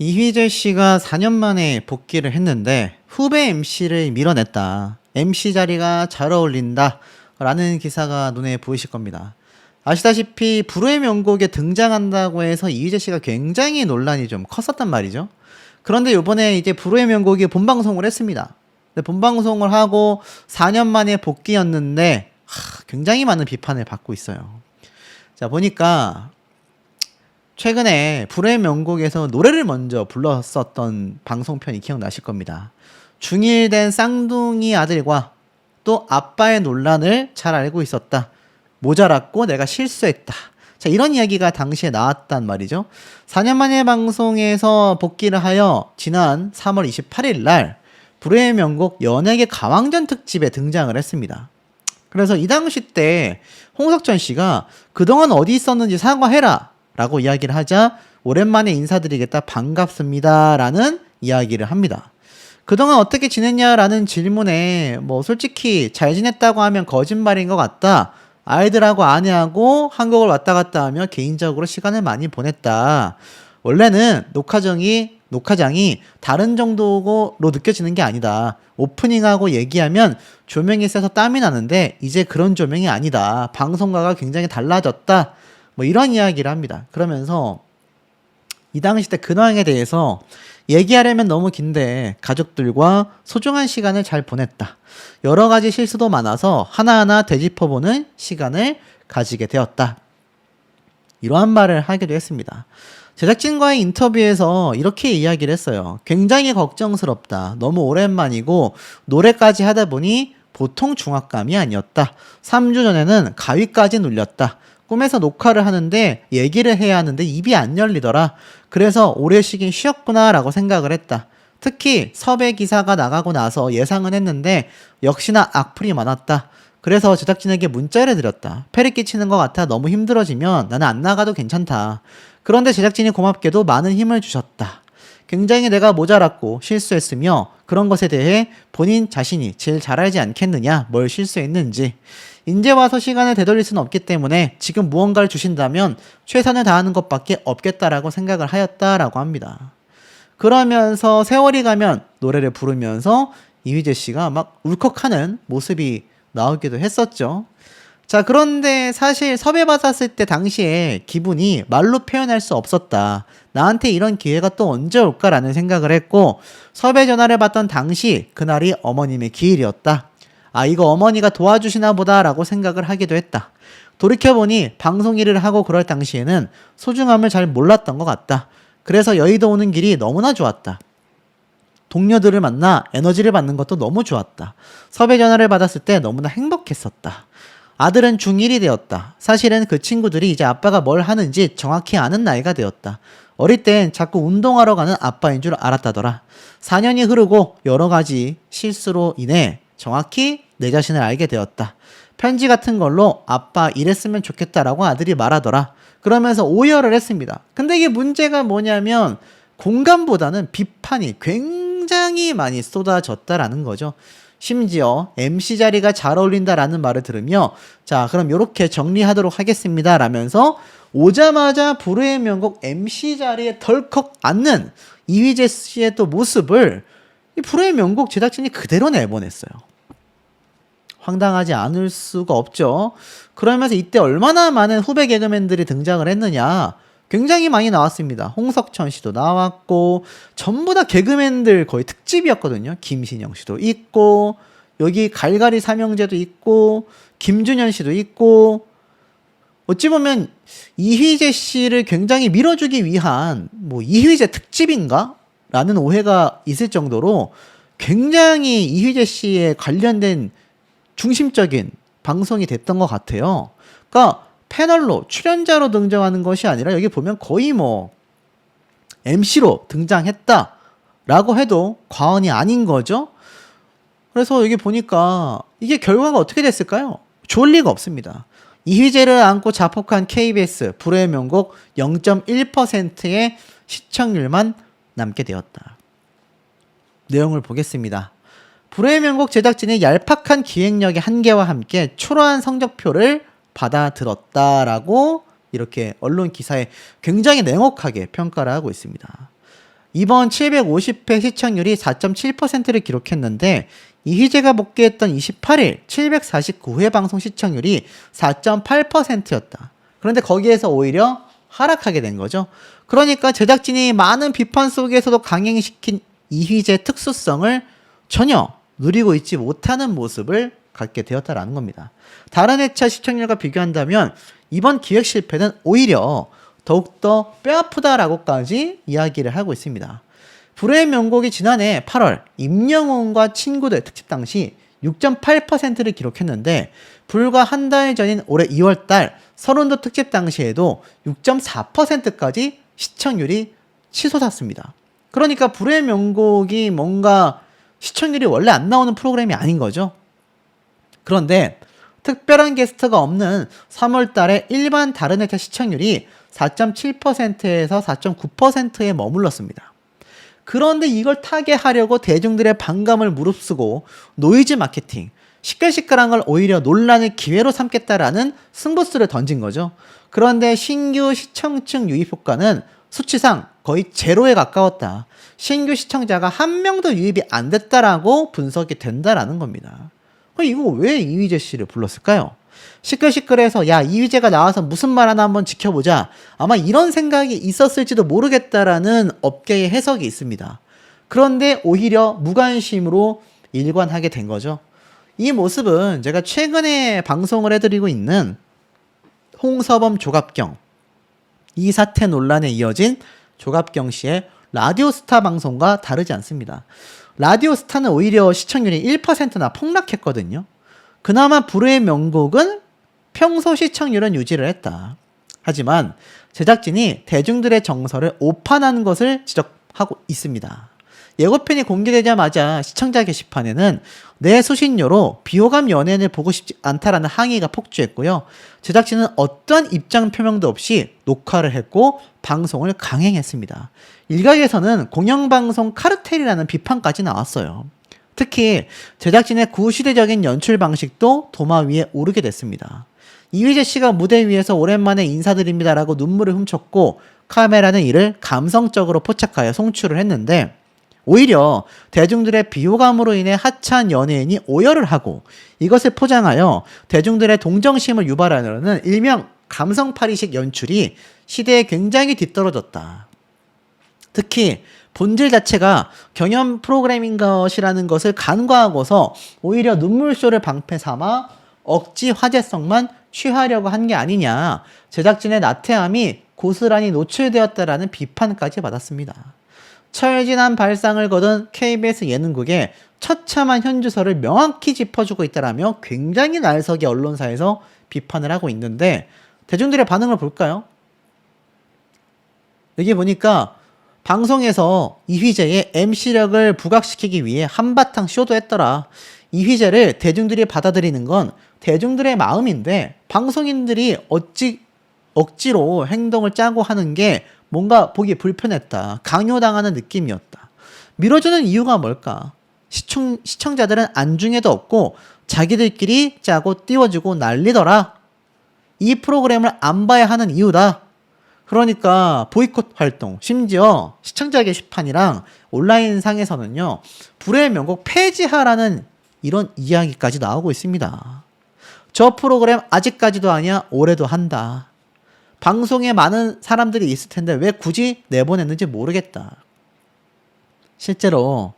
이휘재 씨가 4년 만에 복귀를 했는데 후배 MC를 밀어냈다. MC 자리가 잘 어울린다. 라는 기사가 눈에 보이실 겁니다. 아시다시피 불후의 명곡에 등장한다고 해서 이휘재 씨가 굉장히 논란이 좀 컸었단 말이죠. 그런데 이번에 이제 불후의 명곡이 본방송을 했습니다. 근데 본방송을 하고 4년 만에 복귀였는데 굉장히 많은 비판을 받고 있어요. 자, 보니까 최근에 불후의 명곡에서 노래를 먼저 불렀었던 방송편이 기억나실 겁니다. 중1 된 쌍둥이 아들과 또 아빠의 논란을 잘 알고 있었다. 모자랐고 내가 실수했다. 자, 이런 이야기가 당시에 나왔단 말이죠. 4년 만에 방송에서 복귀를 하여 지난 3월 28일 날 불후의 명곡 연예계 가왕전 특집에 등장을 했습니다. 그래서 이 당시 때 홍석천 씨가 그동안 어디 있었는지 사과해라 라고 이야기를 하자 오랜만에 인사드리겠다, 반갑습니다 라는 이야기를 합니다. 그동안 어떻게 지냈냐라는 질문에 솔직히 잘 지냈다고 하면 거짓말인 것 같다. 아이들하고 아내하고 한국을 왔다 갔다 하며 개인적으로 시간을 많이 보냈다. 원래는 녹화장이 다른 정도로 느껴지는 게 아니다. 오프닝하고 얘기하면 조명이 세서 땀이 나는데 이제 그런 조명이 아니다. 방송과가 굉장히 달라졌다. 이런 이야기를 합니다. 그러면서 이 당시 때 근황에 대해서 얘기하려면 너무 긴데 가족들과 소중한 시간을 잘 보냈다. 여러 가지 실수도 많아서 하나하나 되짚어보는 시간을 가지게 되었다. 이러한 말을 하기도 했습니다. 제작진과의 인터뷰에서 이렇게 이야기를 했어요. 굉장히 걱정스럽다. 너무 오랜만이고 노래까지 하다 보니 보통 중압감이 아니었다. 3주 전에는 가위까지 눌렸다. 꿈에서 녹화를 하는데 얘기를 해야 하는데 입이 안 열리더라. 그래서 오래 쉬긴 쉬었구나 라고 생각을 했다. 특히 섭외 기사가 나가고 나서 예상은 했는데 역시나 악플이 많았다. 그래서 제작진에게 문자를 드렸다. 패를 끼치는 것 같아 너무 힘들어지면 나는 안 나가도 괜찮다. 그런데 제작진이 고맙게도 많은 힘을 주셨다. 굉장히 내가 모자랐고 실수했으며 그런 것에 대해 본인 자신이 제일 잘 알지 않겠느냐, 뭘 실수했는지. 이제 와서 시간을 되돌릴 수는 없기 때문에 지금 무언가를 주신다면 최선을 다하는 것밖에 없겠다라고 생각을 하였다라고 합니다. 그러면서 세월이 가면 노래를 부르면서 이휘재 씨가 막 울컥하는 모습이 나오기도 했었죠. 자, 그런데 사실 섭외받았을 때 당시에 기분이 말로 표현할 수 없었다. 나한테 이런 기회가 또 언제 올까라는 생각을 했고, 섭외 전화를 받던 당시 그날이 어머님의 기일이었다. 아, 이거 어머니가 도와주시나 보다라고 생각을 하기도 했다. 돌이켜보니 방송 일을 하고 그럴 당시에는 소중함을 잘 몰랐던 것 같다. 그래서 여의도 오는 길이 너무나 좋았다. 동료들을 만나 에너지를 받는 것도 너무 좋았다. 섭외 전화를 받았을 때 너무나 행복했었다. 아들은 중1이 되었다. 사실은 그 친구들이 이제 아빠가 뭘 하는지 정확히 아는 나이가 되었다. 어릴 땐 자꾸 운동하러 가는 아빠인 줄 알았다더라. 4년이 흐르고 여러 가지 실수로 인해 정확히 내 자신을 알게 되었다. 편지 같은 걸로 아빠 이랬으면 좋겠다라고 아들이 말하더라. 그러면서 오열을 했습니다. 근데 이게 문제가 뭐냐면 공감보다는 비판이 굉장히 많이 쏟아졌다라는 거죠. 심지어 MC 자리가 잘 어울린다라는 말을 들으며 자, 그럼 이렇게 정리하도록 하겠습니다 라면서 오자마자 불후의 명곡 MC 자리에 덜컥 앉는 이휘재 씨의 또 모습을 이 불후의 명곡 제작진이 그대로 내보냈어요. 황당하지 않을 수가 없죠. 그러면서 이때 얼마나 많은 후배 개그맨들이 등장을 했느냐. 굉장히 많이 나왔습니다. 홍석천 씨도 나왔고 전부 다 개그맨들 거의 특집이었거든요. 김신영 씨도 있고 여기 갈갈이 삼형제도 있고 김준현 씨도 있고 어찌 보면 이휘재 씨를 굉장히 밀어주기 위한 이휘재 특집인가? 라는 오해가 있을 정도로 굉장히 이휘재 씨에 관련된 중심적인 방송이 됐던 것 같아요. 그러니까 패널로 출연자로 등장하는 것이 아니라 여기 보면 거의 MC로 등장했다라고 해도 과언이 아닌 거죠. 그래서 여기 보니까 이게 결과가 어떻게 됐을까요? 좋을 리가 없습니다. 이휘재를 안고 자폭한 KBS 불후의 명곡 0.1%의 시청률만 남게 되었다. 내용을 보겠습니다. 불후의 명곡 제작진이 얄팍한 기획력의 한계와 함께 초라한 성적표를 받아들었다라고 이렇게 언론 기사에 굉장히 냉혹하게 평가를 하고 있습니다. 이번 750회 시청률이 4.7%를 기록했는데 이휘재가 복귀했던 28일 749회 방송 시청률이 4.8%였다. 그런데 거기에서 오히려 하락하게 된 거죠. 그러니까 제작진이 많은 비판 속에서도 강행시킨 이휘재 특수성을 전혀 누리고 있지 못하는 모습을 갖게 되었다라는 겁니다. 다른 회차 시청률과 비교한다면 이번 기획 실패는 오히려 더욱더 뼈아프다라고까지 이야기를 하고 있습니다. 불후의 명곡이 지난해 8월 임영웅과 친구들 특집 당시 6.8%를 기록했는데 불과 한 달 전인 올해 2월달 서른도 특집 당시에도 6.4%까지 시청률이 치솟았습니다. 그러니까 불후의 명곡이 뭔가 시청률이 원래 안 나오는 프로그램이 아닌 거죠. 그런데 특별한 게스트가 없는 3월달에 일반 다른 회차 시청률이 4.7%에서 4.9%에 머물렀습니다. 그런데 이걸 타개하려고 대중들의 반감을 무릅쓰고 노이즈 마케팅, 시끌시끌한 걸 오히려 논란의 기회로 삼겠다라는 승부수를 던진 거죠. 그런데 신규 시청층 유입 효과는 수치상 거의 제로에 가까웠다. 신규 시청자가 한 명도 유입이 안 됐다라고 분석이 된다라는 겁니다. 이거 왜 이휘재 씨를 불렀을까요? 시끌시끌해서 야 이휘재가 나와서 무슨 말 하나 한번 지켜보자. 아마 이런 생각이 있었을지도 모르겠다라는 업계의 해석이 있습니다. 그런데 오히려 무관심으로 일관하게 된 거죠. 이 모습은 제가 최근에 방송을 해드리고 있는 홍서범 조갑경 이 사태 논란에 이어진 조갑경 씨의 라디오스타 방송과 다르지 않습니다. 라디오스타는 오히려 시청률이 1%나 폭락했거든요. 그나마 불후의 명곡은 평소 시청률은 유지를 했다. 하지만 제작진이 대중들의 정서를 오판한 것을 지적하고 있습니다. 예고편이 공개되자마자 시청자 게시판에는 내 수신료로 비호감 연예인을 보고 싶지 않다라는 항의가 폭주했고요. 제작진은 어떠한 입장 표명도 없이 녹화를 했고 방송을 강행했습니다. 일각에서는 공영방송 카르텔이라는 비판까지 나왔어요. 특히 제작진의 구시대적인 연출 방식도 도마 위에 오르게 됐습니다. 이휘재 씨가 무대 위에서 오랜만에 인사드립니다라고 눈물을 훔쳤고 카메라는 이를 감성적으로 포착하여 송출을 했는데 오히려 대중들의 비호감으로 인해 하찮은 연예인이 오열을 하고 이것을 포장하여 대중들의 동정심을 유발하려는 일명 감성파리식 연출이 시대에 굉장히 뒤떨어졌다. 특히 본질 자체가 경연 프로그램인 것이라는 것을 간과하고서 오히려 눈물쇼를 방패 삼아 억지 화제성만 취하려고 한 게 아니냐, 제작진의 나태함이 고스란히 노출되었다라는 비판까지 받았습니다. 철진한 발상을 거둔 KBS 예능국의 처참한 현주소를 명확히 짚어주고 있다라며 굉장히 날석이 언론사에서 비판을 하고 있는데 대중들의 반응을 볼까요? 여기 보니까 방송에서 이휘재의 MC력을 부각시키기 위해 한바탕 쇼도 했더라. 이휘재를 대중들이 받아들이는 건 대중들의 마음인데 방송인들이 억지로 행동을 짜고 하는 게 뭔가 보기 불편했다. 강요당하는 느낌이었다. 밀어주는 이유가 뭘까? 시청자들은 안중에도 없고 자기들끼리 짜고 띄워주고 난리더라. 이 프로그램을 안 봐야 하는 이유다. 그러니까 보이콧 활동, 심지어 시청자 게시판이랑 온라인 상에서는요, 불후의 명곡 폐지하라는 이런 이야기까지 나오고 있습니다. 저 프로그램 아직까지도 아니야, 올해도 한다. 방송에 많은 사람들이 있을 텐데 왜 굳이 내보냈는지 모르겠다. 실제로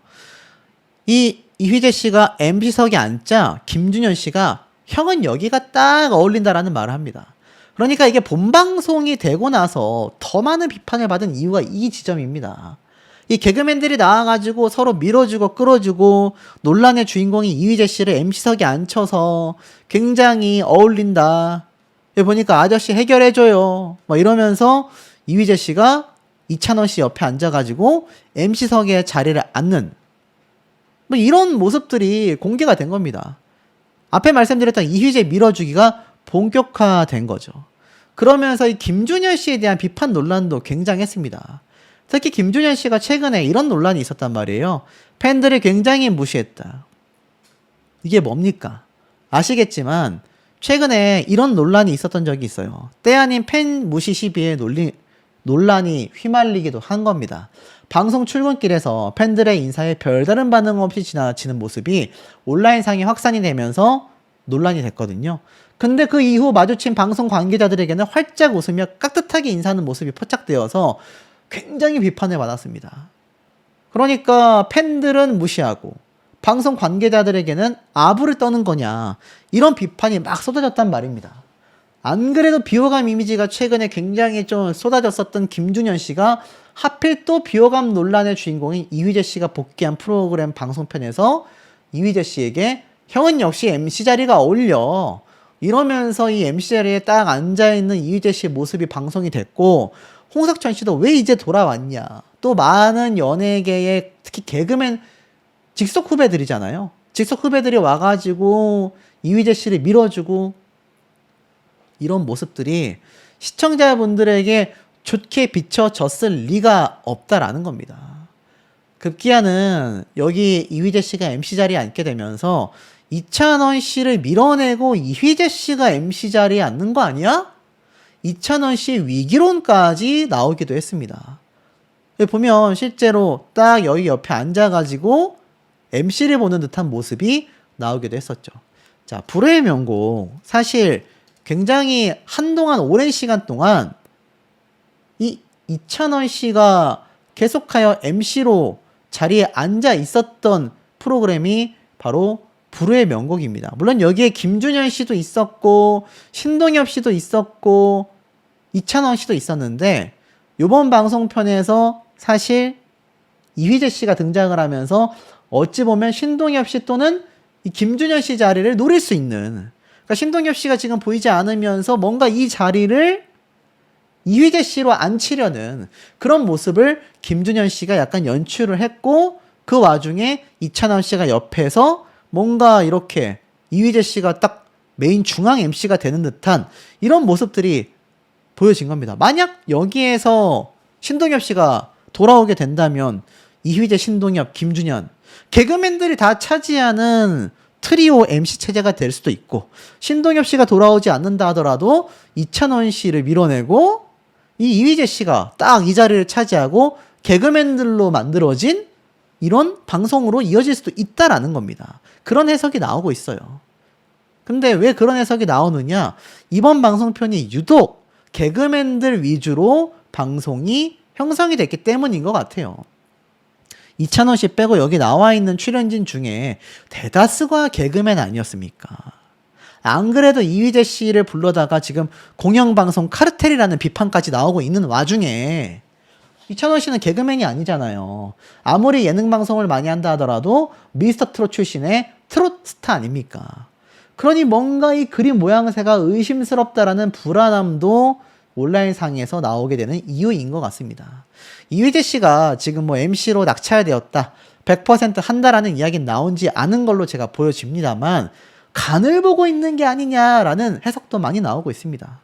이휘재 씨가 MC석에 앉자 김준현 씨가 형은 여기가 딱 어울린다라는 말을 합니다. 그러니까 이게 본방송이 되고 나서 더 많은 비판을 받은 이유가 이 지점입니다. 이 개그맨들이 나와가지고 서로 밀어주고 끌어주고 논란의 주인공이 이휘재 씨를 MC석에 앉혀서 굉장히 어울린다. 여기 보니까 아저씨 해결해줘요. 막 이러면서 이휘재 씨가 이찬원 씨 옆에 앉아가지고 MC석에 자리를 앉는 뭐 이런 모습들이 공개가 된 겁니다. 앞에 말씀드렸던 이휘재 밀어주기가 본격화된 거죠. 그러면서 이 김준현 씨에 대한 비판 논란도 굉장했습니다. 특히 김준현 씨가 최근에 이런 논란이 있었단 말이에요. 팬들을 굉장히 무시했다. 이게 뭡니까? 아시겠지만 최근에 이런 논란이 있었던 적이 있어요. 때 아닌 팬 무시 시비에 논란이 휘말리기도 한 겁니다. 방송 출근길에서 팬들의 인사에 별다른 반응 없이 지나치는 모습이 온라인상에 확산이 되면서 논란이 됐거든요. 근데 그 이후 마주친 방송 관계자들에게는 활짝 웃으며 깍듯하게 인사하는 모습이 포착되어서 굉장히 비판을 받았습니다. 그러니까 팬들은 무시하고 방송 관계자들에게는 아부를 떠는 거냐, 이런 비판이 막 쏟아졌단 말입니다. 안 그래도 비호감 이미지가 최근에 굉장히 좀 쏟아졌었던 김준현 씨가 하필 또 비호감 논란의 주인공인 이휘재 씨가 복귀한 프로그램 방송편에서 이휘재 씨에게 형은 역시 MC 자리가 어울려, 이러면서 이 MC 자리에 딱 앉아있는 이휘재 씨의 모습이 방송이 됐고, 홍석천 씨도 왜 이제 돌아왔냐, 또 많은 연예계의 특히 개그맨 직속 후배들이잖아요. 직속 후배들이 와가지고 이휘재 씨를 밀어주고, 이런 모습들이 시청자분들에게 좋게 비춰졌을 리가 없다라는 겁니다. 급기야는 여기 이휘재 씨가 MC 자리에 앉게 되면서 이찬원 씨를 밀어내고 이휘재 씨가 MC 자리에 앉는 거 아니야? 이찬원 씨의 위기론까지 나오기도 했습니다. 보면 실제로 딱 여기 옆에 앉아가지고 MC를 보는 듯한 모습이 나오기도 했었죠. 자, 불후의 명곡. 사실 굉장히 한동안 오랜 시간 동안 이찬원 씨가 계속하여 MC로 자리에 앉아 있었던 프로그램이 바로 불후의 명곡입니다. 물론 여기에 김준현 씨도 있었고 신동엽 씨도 있었고 이찬원 씨도 있었는데, 이번 방송편에서 사실 이휘재 씨가 등장을 하면서 어찌 보면 신동엽 씨 또는 이 김준현 씨 자리를 노릴 수 있는, 그러니까 신동엽 씨가 지금 보이지 않으면서 뭔가 이 자리를 이휘재 씨로 앉히려는 그런 모습을 김준현 씨가 약간 연출을 했고, 그 와중에 이찬원 씨가 옆에서 뭔가 이렇게 이휘재 씨가 딱 메인 중앙 MC가 되는 듯한 이런 모습들이 보여진 겁니다. 만약 여기에서 신동엽 씨가 돌아오게 된다면 이휘재, 신동엽, 김준현, 개그맨들이 다 차지하는 트리오 MC 체제가 될 수도 있고, 신동엽 씨가 돌아오지 않는다 하더라도 이찬원 씨를 밀어내고 이 이휘재 씨가 딱 이 자리를 차지하고 개그맨들로 만들어진 이런 방송으로 이어질 수도 있다라는 겁니다. 그런 해석이 나오고 있어요. 근데 왜 그런 해석이 나오느냐? 이번 방송편이 유독 개그맨들 위주로 방송이 형성이 됐기 때문인 것 같아요. 이찬원 씨 빼고 여기 나와 있는 출연진 중에 대다수가 개그맨 아니었습니까? 안 그래도 이휘재 씨를 불러다가 지금 공영방송 카르텔이라는 비판까지 나오고 있는 와중에 이찬원 씨는 개그맨이 아니잖아요. 아무리 예능방송을 많이 한다 하더라도 미스터 트롯 출신의 트롯 스타 아닙니까? 그러니 뭔가 이 그림 모양새가 의심스럽다라는 불안함도 온라인상에서 나오게 되는 이유인 것 같습니다. 이휘재 씨가 지금 뭐 MC로 낙찰되었다, 100% 한다라는 이야기는 나온지 않은 걸로 제가 보여집니다만, 간을 보고 있는 게 아니냐라는 해석도 많이 나오고 있습니다.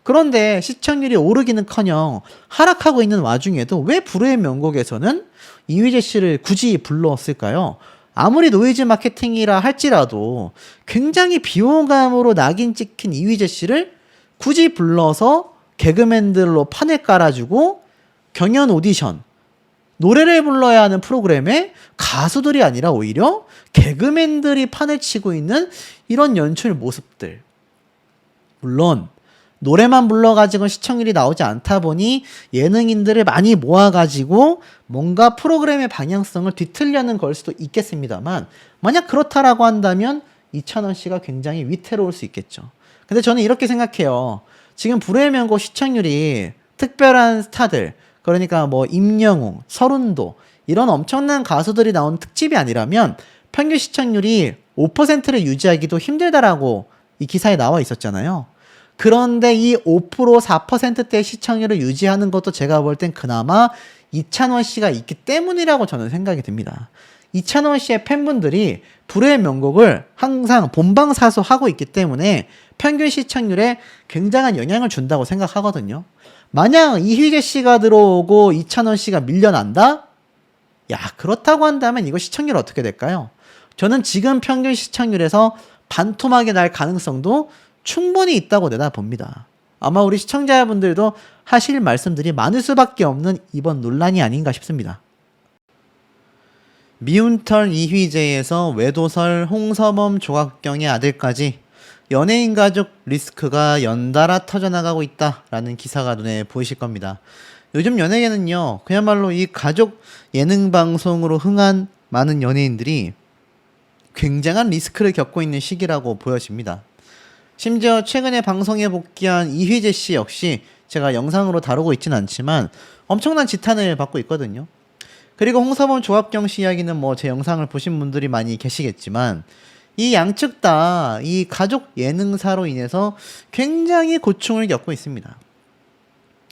그런데 시청률이 오르기는커녕 하락하고 있는 와중에도 왜 불후의 명곡에서는 이휘재 씨를 굳이 불렀을까요? 아무리 노이즈 마케팅이라 할지라도 굉장히 비호감으로 낙인 찍힌 이휘재 씨를 굳이 불러서 개그맨들로 판을 깔아주고 경연 오디션, 노래를 불러야 하는 프로그램에 가수들이 아니라 오히려 개그맨들이 판을 치고 있는 이런 연출 모습들. 물론 노래만 불러가지고 시청률이 나오지 않다 보니 예능인들을 많이 모아가지고 뭔가 프로그램의 방향성을 뒤틀려는 걸 수도 있겠습니다만, 만약 그렇다라고 한다면 이찬원 씨가 굉장히 위태로울 수 있겠죠. 근데 저는 이렇게 생각해요. 지금 불후의 명곡 시청률이 특별한 스타들, 그러니까 뭐 임영웅, 서른도 이런 엄청난 가수들이 나온 특집이 아니라면 평균 시청률이 5%를 유지하기도 힘들다라고 이 기사에 나와 있었잖아요. 그런데 이 5%, 4%대 시청률을 유지하는 것도 제가 볼 땐 그나마 이찬원 씨가 있기 때문이라고 저는 생각이 듭니다. 이찬원 씨의 팬분들이 불후의 명곡을 항상 본방사수하고 있기 때문에 평균 시청률에 굉장한 영향을 준다고 생각하거든요. 만약 이휘재 씨가 들어오고 이찬원 씨가 밀려난다? 야, 그렇다고 한다면 이거 시청률 어떻게 될까요? 저는 지금 평균 시청률에서 반토막이 날 가능성도 충분히 있다고 내다봅니다. 아마 우리 시청자분들도 하실 말씀들이 많을 수밖에 없는 이번 논란이 아닌가 싶습니다. 미운털 이휘재에서 외도설 홍서범 조각경의 아들까지 연예인 가족 리스크가 연달아 터져나가고 있다라는 기사가 눈에 보이실 겁니다. 요즘 연예계는요, 그야말로 이 가족 예능 방송으로 흥한 많은 연예인들이 굉장한 리스크를 겪고 있는 시기라고 보여집니다. 심지어 최근에 방송에 복귀한 이휘재 씨 역시 제가 영상으로 다루고 있지는 않지만 엄청난 지탄을 받고 있거든요. 그리고 홍서범 조합경 씨 이야기는 뭐 제 영상을 보신 분들이 많이 계시겠지만 이 양측 다 이 가족 예능사로 인해서 굉장히 고충을 겪고 있습니다.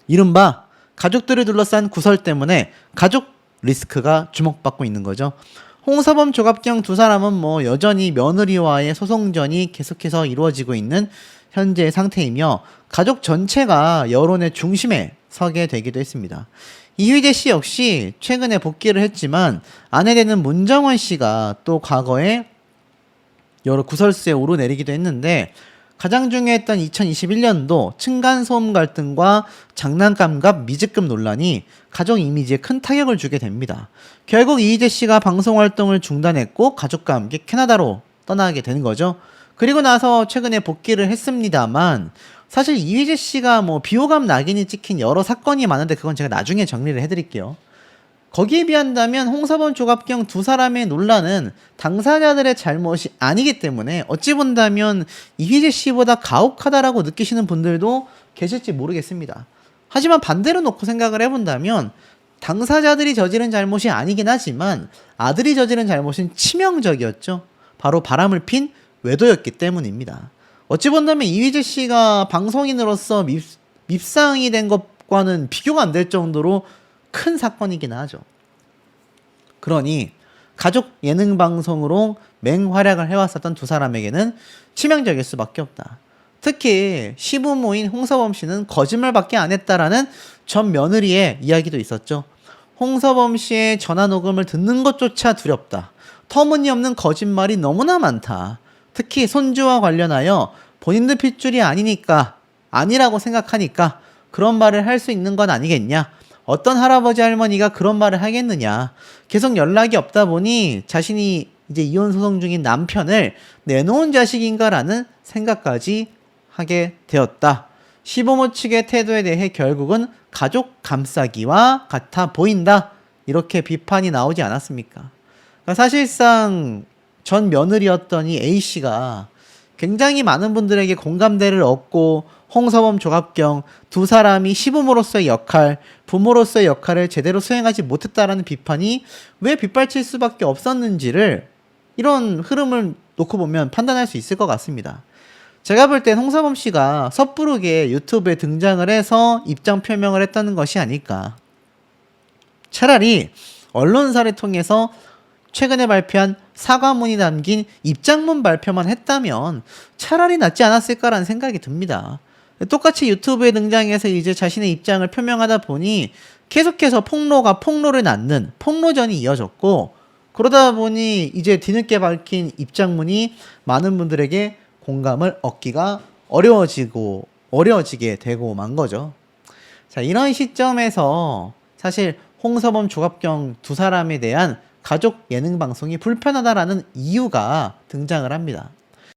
이른바 가족들을 둘러싼 구설 때문에 가족 리스크가 주목받고 있는 거죠. 홍서범 조갑경 두 사람은 뭐 여전히 며느리와의 소송전이 계속해서 이루어지고 있는 현재 상태이며 가족 전체가 여론의 중심에 서게 되기도 했습니다. 이휘재 씨 역시 최근에 복귀를 했지만 아내 되는 문정원 씨가 또 과거에 여러 구설수에 오르내리기도 했는데 가장 중요했던 2021년도 층간소음 갈등과 장난감값 미지급 논란이 가족 이미지에 큰 타격을 주게 됩니다. 결국 이휘재 씨가 방송 활동을 중단했고 가족과 함께 캐나다로 떠나게 되는 거죠. 그리고 나서 최근에 복귀를 했습니다만 사실 이휘재 씨가 뭐 비호감 낙인이 찍힌 여러 사건이 많은데 그건 제가 나중에 정리를 해드릴게요. 거기에 비한다면 홍서범 조갑경 두 사람의 논란은 당사자들의 잘못이 아니기 때문에 어찌 본다면 이휘재 씨보다 가혹하다라고 느끼시는 분들도 계실지 모르겠습니다. 하지만 반대로 놓고 생각을 해본다면 당사자들이 저지른 잘못이 아니긴 하지만 아들이 저지른 잘못은 치명적이었죠. 바로 바람을 핀 외도였기 때문입니다. 어찌 본다면 이휘재 씨가 방송인으로서 밉상이 된 것과는 비교가 안 될 정도로 큰 사건이긴 하죠. 그러니 가족 예능 방송으로 맹활약을 해왔었던 두 사람에게는 치명적일 수밖에 없다. 특히 시부모인 홍서범 씨는 거짓말밖에 안 했다라는 전 며느리의 이야기도 있었죠. 홍서범 씨의 전화 녹음을 듣는 것조차 두렵다. 터무니없는 거짓말이 너무나 많다. 특히 손주와 관련하여 본인들 핏줄이 아니니까 아니라고 생각하니까 그런 말을 할 수 있는 건 아니겠냐. 어떤 할아버지 할머니가 그런 말을 하겠느냐. 계속 연락이 없다 보니 자신이 이제 이혼 소송 중인 남편을 내놓은 자식인가라는 생각까지 하게 되었다. 시부모 측의 태도에 대해 결국은 가족 감싸기와 같아 보인다. 이렇게 비판이 나오지 않았습니까? 그러니까 사실상 전 며느리였던 이 A씨가 굉장히 많은 분들에게 공감대를 얻고 홍서범 조갑경 두 사람이 시부모로서의 역할, 부모로서의 역할을 제대로 수행하지 못했다라는 비판이 왜 빗발칠 수밖에 없었는지를 이런 흐름을 놓고 보면 판단할 수 있을 것 같습니다. 제가 볼 땐 홍서범 씨가 섣부르게 유튜브에 등장을 해서 입장 표명을 했다는 것이 아닐까. 차라리 언론사를 통해서 최근에 발표한 사과문이 담긴 입장문 발표만 했다면 차라리 낫지 않았을까라는 생각이 듭니다. 똑같이 유튜브에 등장해서 이제 자신의 입장을 표명하다 보니 계속해서 폭로가 폭로를 낳는 폭로전이 이어졌고, 그러다 보니 이제 뒤늦게 밝힌 입장문이 많은 분들에게 공감을 얻기가 어려워지게 되고 만 거죠. 자, 이런 시점에서 사실 홍서범 조갑경 두 사람에 대한 가족 예능 방송이 불편하다라는 이유가 등장을 합니다.